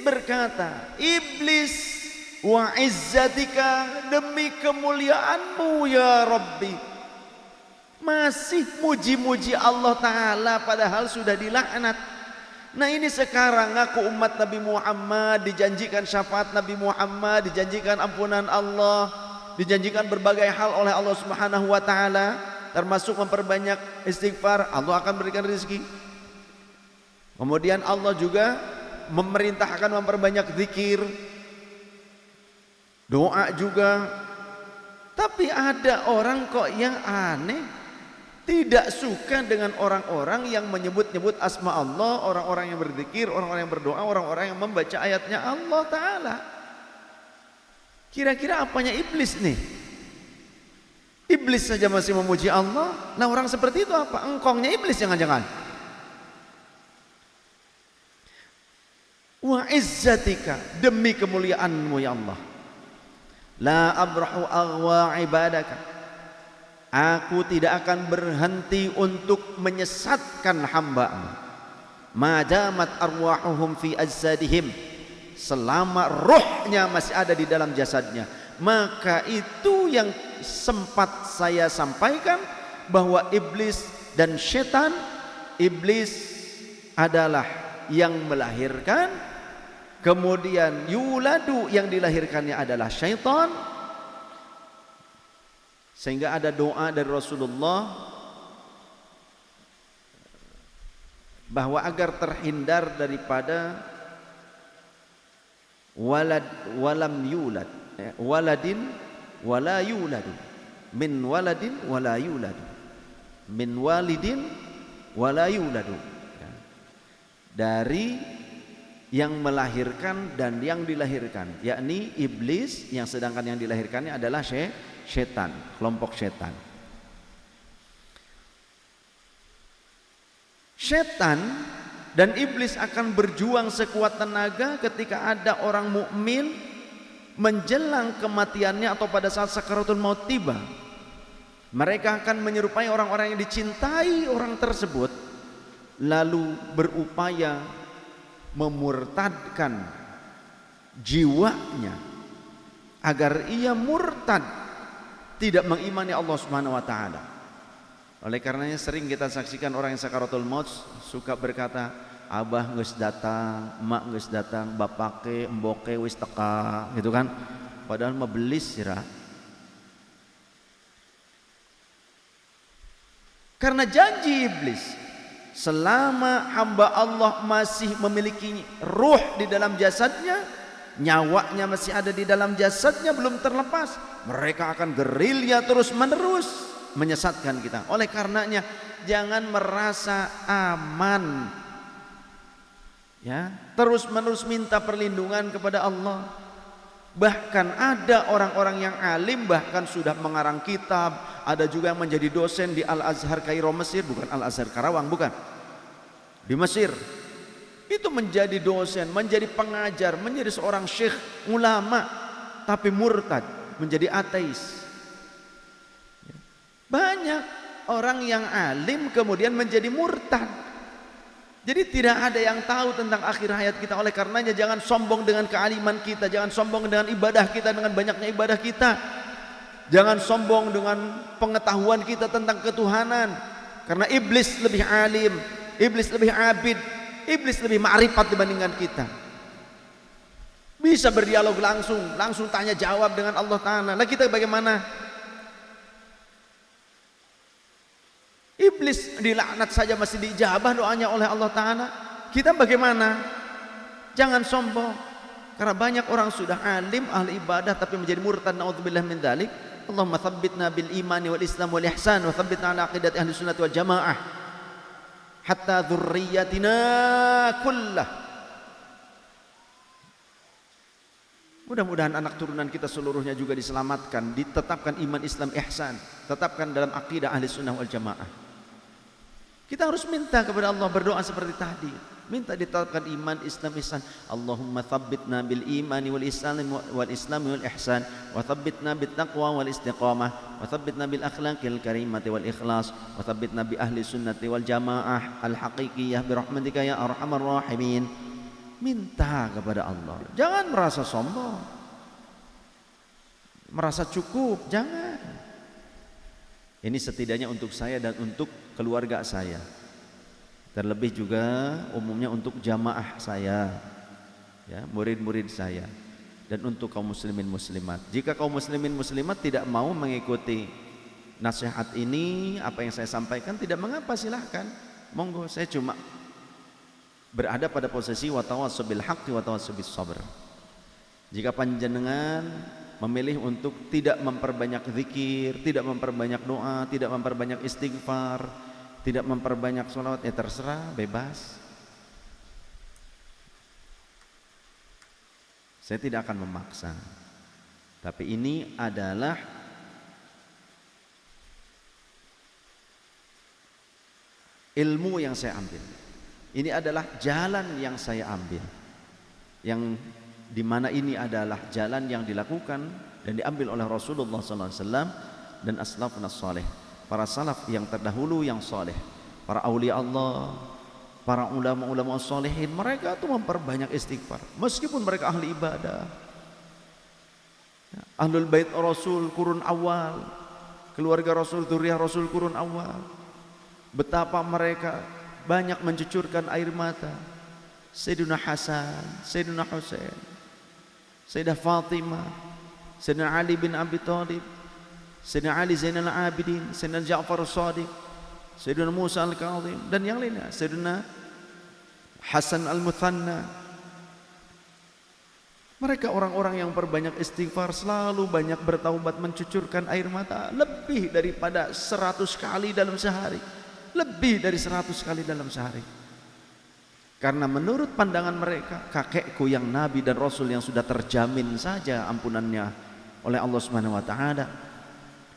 berkata, iblis, wa izzatika, demi kemuliaanmu ya Rabbi, masih muji-muji Allah Ta'ala padahal sudah dilaknat. Nah ini sekarang aku umat Nabi Muhammad dijanjikan syafaat Nabi Muhammad, dijanjikan ampunan Allah, dijanjikan berbagai hal oleh Allah Subhanahu wa Ta'ala, termasuk memperbanyak istighfar, Allah akan berikan rezeki. Kemudian Allah juga memerintahkan memperbanyak zikir, doa juga. Tapi ada orang kok yang aneh, tidak suka dengan orang-orang yang menyebut-nyebut asma Allah, orang-orang yang berzikir, orang-orang yang berdoa, orang-orang yang membaca ayatnya Allah Ta'ala. Kira-kira apanya iblis nih? Iblis saja masih memuji Allah. Nah orang seperti itu apa? Engkongnya iblis jangan-jangan. Wa izzatika, demi kemuliaanmu ya Allah, la abrahu aghwa ibadaka, aku tidak akan berhenti untuk menyesatkan hamba-Mu. Madamat arwahuhum fi ajsadihim, selama rohnya masih ada di dalam jasadnya. Maka itu yang sempat saya sampaikan, bahwa iblis dan setan, iblis adalah yang melahirkan, kemudian yuladu, yang dilahirkannya adalah syaitan. Sehingga ada doa dari Rasulullah bahwa agar terhindar daripada walad walam yulad, waladin wala yuladu, min waladin wala yuladu, min walidin wala yuladu, dari yang melahirkan dan yang dilahirkan, yakni iblis, yang sedangkan yang dilahirkannya adalah setan, kelompok setan. Setan dan iblis akan berjuang sekuat tenaga ketika ada orang mukmin menjelang kematiannya atau pada saat sakaratul maut tiba. Mereka akan menyerupai orang-orang yang dicintai orang tersebut, lalu berupaya memurtadkan jiwanya agar ia murtad, tidak mengimani Allah Subhanahu wa Ta'ala. Oleh karenanya sering kita saksikan orang yang sakaratul maut suka berkata, abah geus datang, emak geus datang, bapake, emboke wis teka, gitu kan. Padahal mah belis sira. Karena janji iblis, selama hamba Allah masih memiliki ruh di dalam jasadnya, nyawanya masih ada di dalam jasadnya, belum terlepas, mereka akan gerilya terus menerus menyesatkan kita. Oleh karenanya jangan merasa aman, ya, terus menerus minta perlindungan kepada Allah. Bahkan ada orang-orang yang alim bahkan sudah mengarang kitab, ada juga yang menjadi dosen di Al-Azhar Kairo Mesir, bukan Al-Azhar Karawang, bukan, di Mesir. Itu menjadi dosen, menjadi pengajar, menjadi seorang syekh ulama, tapi murtad, menjadi ateis. Banyak orang yang alim kemudian menjadi murtad. Jadi tidak ada yang tahu tentang akhir hayat kita. Oleh karenanya jangan sombong dengan kealiman kita, jangan sombong dengan ibadah kita, dengan banyaknya ibadah kita. Jangan sombong dengan pengetahuan kita tentang ketuhanan. Karena iblis lebih alim, iblis lebih abid, iblis lebih ma'rifat dibandingkan kita. Bisa berdialog langsung tanya jawab dengan Allah Ta'ala. Nah kita bagaimana? Iblis dilaknat saja masih diijabah doanya oleh Allah Ta'ala. Kita bagaimana? Jangan sombong. Karena banyak orang sudah alim, ahli ibadah, tapi menjadi murtad, na'udzubillah min dzalik. Allahumma tsabbitna bil imani wal islam wal ihsan, wa tsabbitna ala aqidati ahli sunnah wal jamaah, hatta dzurriyyatina kullah. Mudah-mudahan anak turunan kita seluruhnya juga diselamatkan, ditetapkan iman Islam ihsan, tetapkan dalam akidah ahli sunnah wal jamaah. Kita harus minta kepada Allah, berdoa seperti tadi, minta ditetapkan iman Islam ihsan. Allahumma tsabbitna bil imani wal islam wal ihsan, wa tsabbitna bit taqwa wal istiqamah, wa tsabbitna bil akhlaqil karimati wal ikhlas, wa tsabbitna bi ahli sunnati wal jamaah al haqiqiyah bi rahmatika ya arhamar rahimin Minta kepada Allah. Jangan merasa sombong, merasa cukup, jangan. Ini setidaknya untuk saya dan untuk keluarga saya. Terlebih juga umumnya untuk jamaah saya, ya, murid-murid saya, dan untuk kaum muslimin muslimat. Jika kaum muslimin muslimat tidak mau mengikuti nasihat ini, apa yang saya sampaikan, tidak mengapa, silahkan, monggo. Saya cuma berada pada posisi wa tawassaw bil haqqi wa tawassaw bis sabr. Jika panjenengan memilih untuk tidak memperbanyak zikir, tidak memperbanyak doa, tidak memperbanyak istighfar, tidak memperbanyak sholawat, ya terserah, bebas. Saya tidak akan memaksa. Tapi ini adalah ilmu yang saya ambil. Ini adalah jalan yang saya ambil, yang dimana ini adalah jalan yang dilakukan dan diambil oleh Rasulullah SAW dan as-salafun as-salih, para salaf yang terdahulu yang saleh, para aulia Allah, para ulama-ulama salihin. Mereka itu memperbanyak istighfar meskipun mereka ahli ibadah. Ahlul bait Rasul kurun awal, keluarga Rasul, dzurriyyah Rasul kurun awal, betapa mereka banyak mencucurkan air mata. Sayyidina Hasan, Sayyidina Husain, Sayyidah Fatimah, Sayyidina Ali bin Abi Thalib, Sayyidina Ali Zainal Abidin, Sayyidina Ja'far As-Sadiq, Sayyidina Musa Al-Kazim, dan yang lainnya, Sayyidina Hasan Al-Muthanna. Mereka orang-orang yang berbanyak istighfar, selalu banyak bertaubat, mencucurkan air mata lebih daripada 100 kali dalam sehari. Lebih dari 100 kali dalam sehari. Karena menurut pandangan mereka, kakekku yang nabi dan rasul yang sudah terjamin saja ampunannya oleh Allah Subhanahu wa taala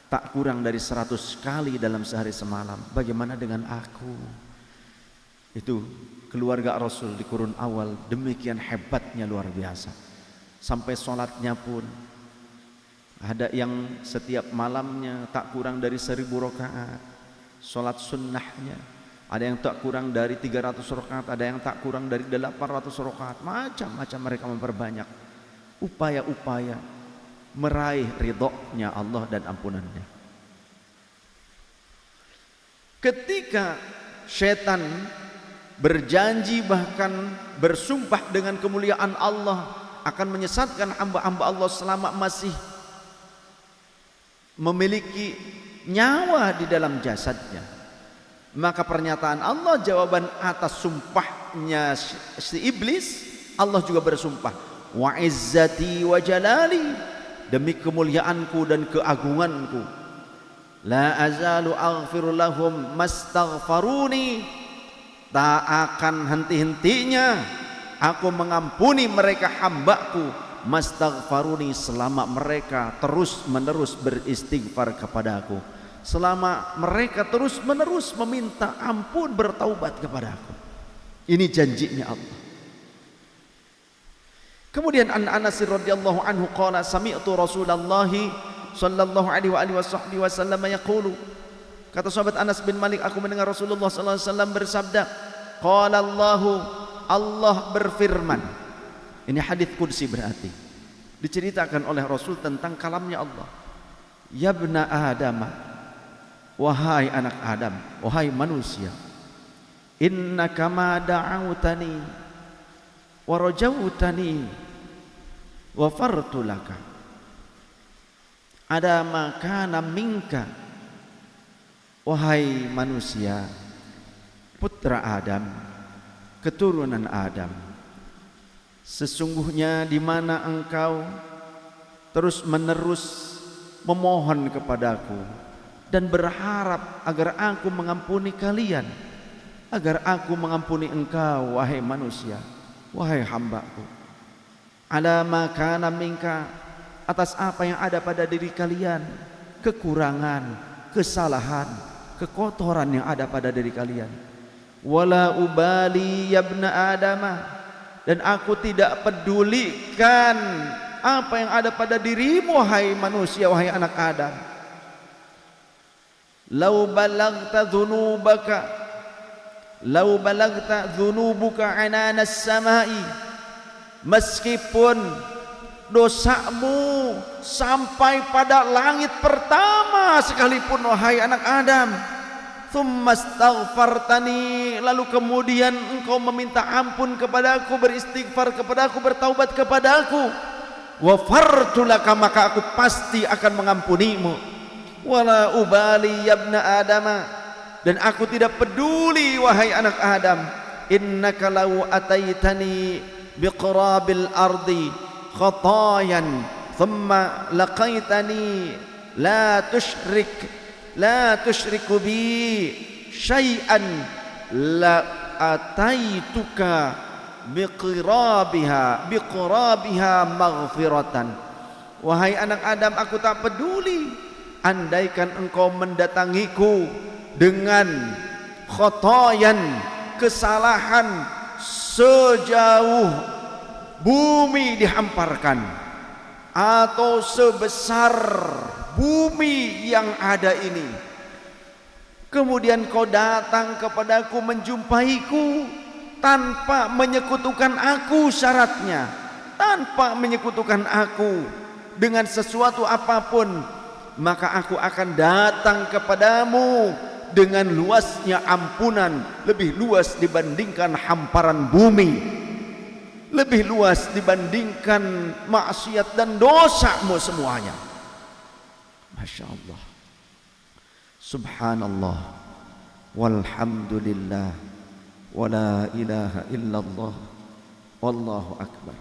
tak kurang dari 100 kali dalam sehari semalam. Bagaimana dengan aku? Itu keluarga Rasul di kurun awal demikian hebatnya, luar biasa. Sampai sholatnya pun ada yang setiap malamnya tak kurang dari 1000 rakaat. Sholat sunnahnya ada yang tak kurang dari 300 rakaat, ada yang tak kurang dari 800 rakaat. Macam-macam mereka memperbanyak upaya-upaya meraih ridhonya Allah dan ampunannya. Ketika syaitan berjanji bahkan bersumpah dengan kemuliaan Allah akan menyesatkan hamba-hamba Allah selama masih memiliki nyawa di dalam jasadnya, maka pernyataan Allah, jawaban atas sumpahnya si iblis, Allah juga bersumpah, wa izzati wa jalali, demi kemuliaanku dan keagunganku, la azalu aghfiru lahum mastaghfaruni, tak akan henti-hentinya aku mengampuni mereka hambaku, mastaghfaruni, selama mereka terus menerus beristighfar kepadaku, selama mereka terus menerus meminta ampun, bertaubat kepadaku. Ini janjinya Allah. Kemudian an Anas radhiyallahu anhu qala sami'tu Rasulullah sallallahu alaihi wasallam yaqulu, kata sahabat Anas bin Malik, aku mendengar Rasulullah sallallahu alaihi wasallam bersabda, qala Allah berfirman. Ini hadits qudsi, berarti diceritakan oleh Rasul tentang kalamnya Allah. Ya bna Adam, wahai anak Adam, wahai manusia, innaka ma da'autani wa rajautani wa fartu laka, ada makana minka, wahai manusia, putra Adam, keturunan Adam, sesungguhnya di mana engkau terus menerus memohon kepadaku dan berharap agar aku mengampuni kalian, agar aku mengampuni engkau wahai manusia, wahai hambaku, ala ma kana minka, atas apa yang ada pada diri kalian, kekurangan, kesalahan, kekotoran yang ada pada diri kalian. Wala ubali ya ibna Adamah, dan aku tidak pedulikan apa yang ada pada dirimu wahai manusia, wahai anak Adam. Lau balagta dhunubuka ananas samai, meskipun dosamu sampai pada langit pertama sekalipun wahai anak Adam, tsummastaghfartani, lalu kemudian engkau meminta ampun kepadaku, beristighfar kepadaku, bertaubat kepadaku, ghafartu laka, maka aku pasti akan mengampunimu. Wala ubali ya ibna adama, dan aku tidak peduli wahai anak Adam, innaka law ataitani biqrabil ardi khatayan thumma laqaitani la tushriku bi syai'an la ataituka biqrabiha maghfiratan. Wahai anak Adam, aku tak peduli andaikan engkau mendatangiku dengan khotoyan, kesalahan sejauh bumi dihamparkan atau sebesar bumi yang ada ini, kemudian kau datang kepadaku menjumpaiku tanpa menyekutukan aku, syaratnya tanpa menyekutukan aku dengan sesuatu apapun, maka aku akan datang kepadamu dengan luasnya ampunan, lebih luas dibandingkan hamparan bumi, lebih luas dibandingkan maksiat dan dosamu semuanya. Masya Allah, subhanallah, walhamdulillah, wala ilaha illallah, wallahu akbar.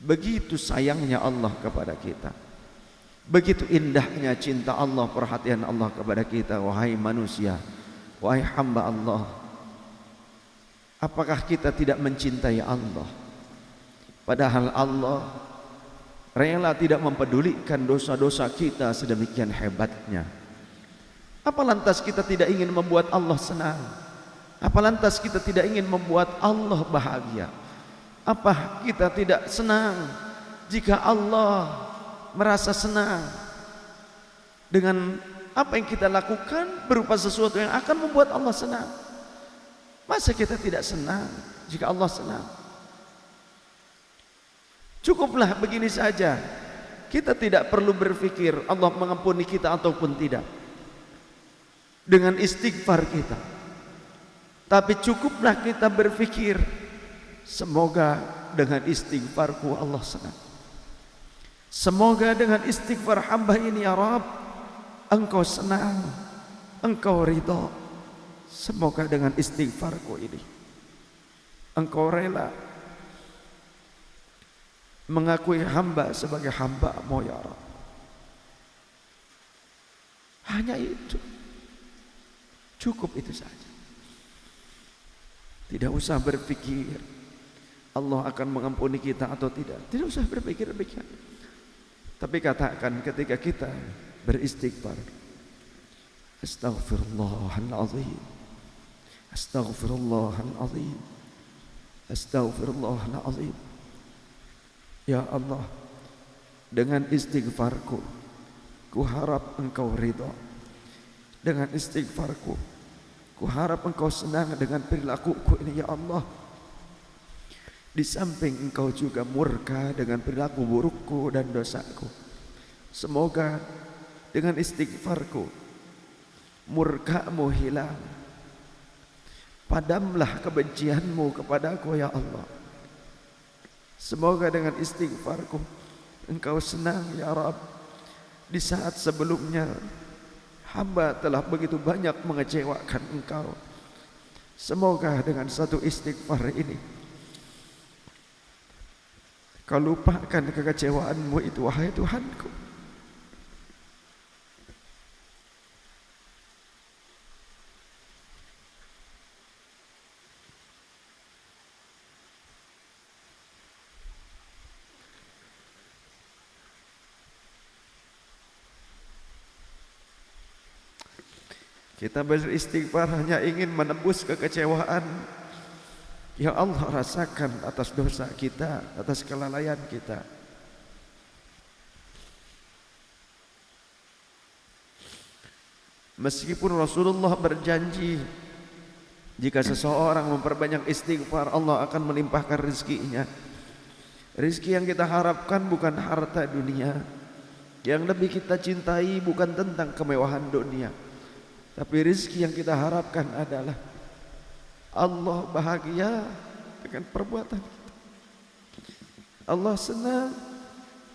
Begitu sayangnya Allah kepada kita, begitu indahnya cinta Allah, perhatian Allah kepada kita. Wahai manusia, wahai hamba Allah, apakah kita tidak mencintai Allah? Padahal Allah rela tidak mempedulikan dosa-dosa kita sedemikian hebatnya. Apa lantas kita tidak ingin membuat Allah senang? Apa lantas kita tidak ingin membuat Allah bahagia? Apa kita tidak senang jika Allah merasa senang dengan apa yang kita lakukan berupa sesuatu yang akan membuat Allah senang? Masa kita tidak senang jika Allah senang? Cukuplah begini saja, kita tidak perlu berpikir Allah mengampuni kita ataupun tidak dengan istighfar kita, tapi cukuplah kita berpikir, semoga dengan istighfarku Allah senang. Semoga dengan istighfar hamba ini ya Rabb, Engkau senang, Engkau ridha. Semoga dengan istighfarku ini Engkau rela mengakui hamba sebagai hamba-Mu ya Rabb. Hanya itu, cukup itu saja. Tidak usah berpikir Allah akan mengampuni kita atau tidak. Tidak usah berpikir demikian. Tapi katakan ketika kita beristighfar, astaghfirullahaladzim, astaghfirullahaladzim, astaghfirullahaladzim. Ya Allah, dengan istighfarku ku harap Engkau ridha. Dengan istighfarku ku harap Engkau senang dengan perilakuku ini ya Allah. Di samping Engkau juga murka dengan perilaku burukku dan dosaku. Semoga dengan istighfarku murka-Mu hilang, padamlah kebencian-Mu kepadaku ya Allah. Semoga dengan istighfarku Engkau senang ya Rabb. Di saat sebelumnya hamba telah begitu banyak mengecewakan Engkau. Semoga dengan satu istighfar ini Kau lupakan kekecewaanmu itu wahai Tuhanku. Kita beristighfar hanya ingin menembus kekecewaan yang Allah rasakan atas dosa kita, atas kelalaian kita. Meskipun Rasulullah berjanji jika seseorang memperbanyak istighfar Allah akan melimpahkan rezekinya, Rizki yang kita harapkan bukan harta dunia. Yang lebih kita cintai bukan tentang kemewahan dunia, tapi rizki yang kita harapkan adalah Allah bahagia dengan perbuatan kita. Allah senang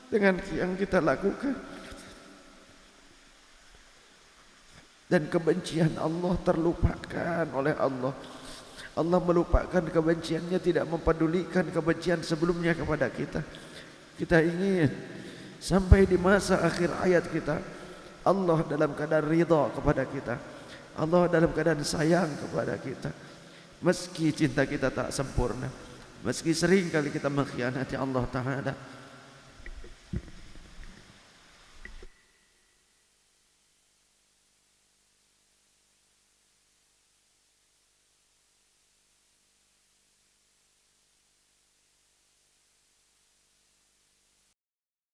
dengan yang kita lakukan. Dan kebencian Allah terlupakan oleh Allah. Allah melupakan kebenciannya, tidak mempedulikan kebencian sebelumnya kepada kita. Kita ingin sampai di masa akhir hayat kita, Allah dalam keadaan ridha kepada kita, Allah dalam keadaan sayang kepada kita. Meski cinta kita tak sempurna, meski sering kali kita mengkhianati Allah Ta'ala,